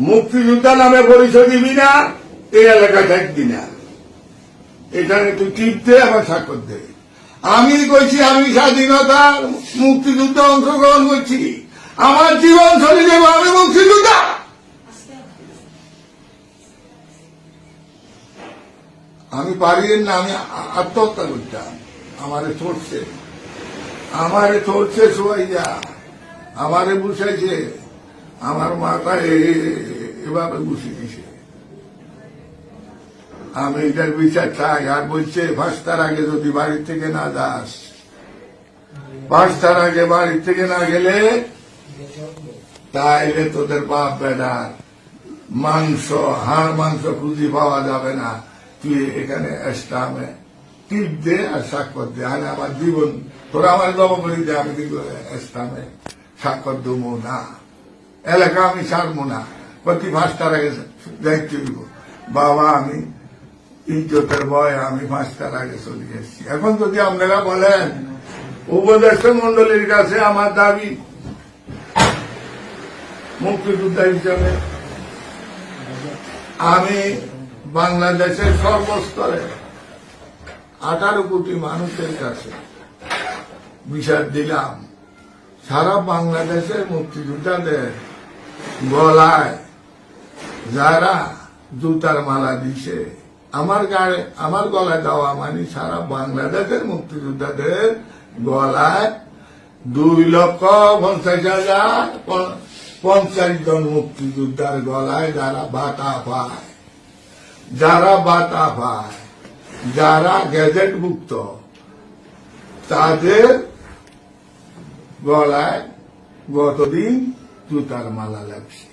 মুক্তিযোদ্ধা নামে পরিচয় দিবি না, এই এলাকায় থাকবি না। এখানে তুই টিপ দে, আমার স্বাক্ষর দে। আমি কইছি আমি স্বাধীনতার মুক্তিযুদ্ধে অংশগ্রহণ করছি, আমার জীবন চলে যাবো, আমি মুক্তিযোদ্ধা। আমি পারি না, আমি আত্মহত্যা করতাম। আমারে চড়ছে সবাইয়া, আমারে বুঝাইছে, আমার মাথায় এভাবে বুঝিয়ে দিছে। আমি এটার বিচার চাই। আর বলছে 5টার আগে যদি বাড়ি থেকে না যাস, 5টার আগে বাড়ি থেকে না গেলে তাইলে তোদের বাপ বেটার মাংস, হাড় মাংস খুঁজি পাওয়া যাবে না। তুই এখানে স্টামে টিপ দে আর স্বাক্ষর দে। আমি আমার জীবন তোরা আমার জবাবদি দে, আমি কিন্তু স্টামে স্বাক্ষর দেবো না, এলাকা আমি ছাড়বো না। প্রতি 5টার আগে দায়িত্ব দিব। বাবা, আমি ইজ্জতের ভয় আমি 5টার আগে চলে এসেছি। এখন যদি আপনারা বলেন উপদেষ্টা মন্ডলীর কাছে আমার দাবি মুক্তিযোদ্ধা হিসাবে আমি বাংলাদেশের সর্বস্তরে 18 কোটি মানুষের কাছে বিচার দিলাম, সারা বাংলাদেশের মুক্তিযোদ্ধাদের গলায় যারা জুতার মালা দিছে, আমার গলায় দেওয়া মানে সারা বাংলাদেশের মুক্তিযোদ্ধাদের গলায় 2,50,050 জন মুক্তিযোদ্ধার গলায় যারা বাতা পায়, যারা গেজেটভুক্ত, তাদের গলায় গতদিন জুতার মালা লাগছে।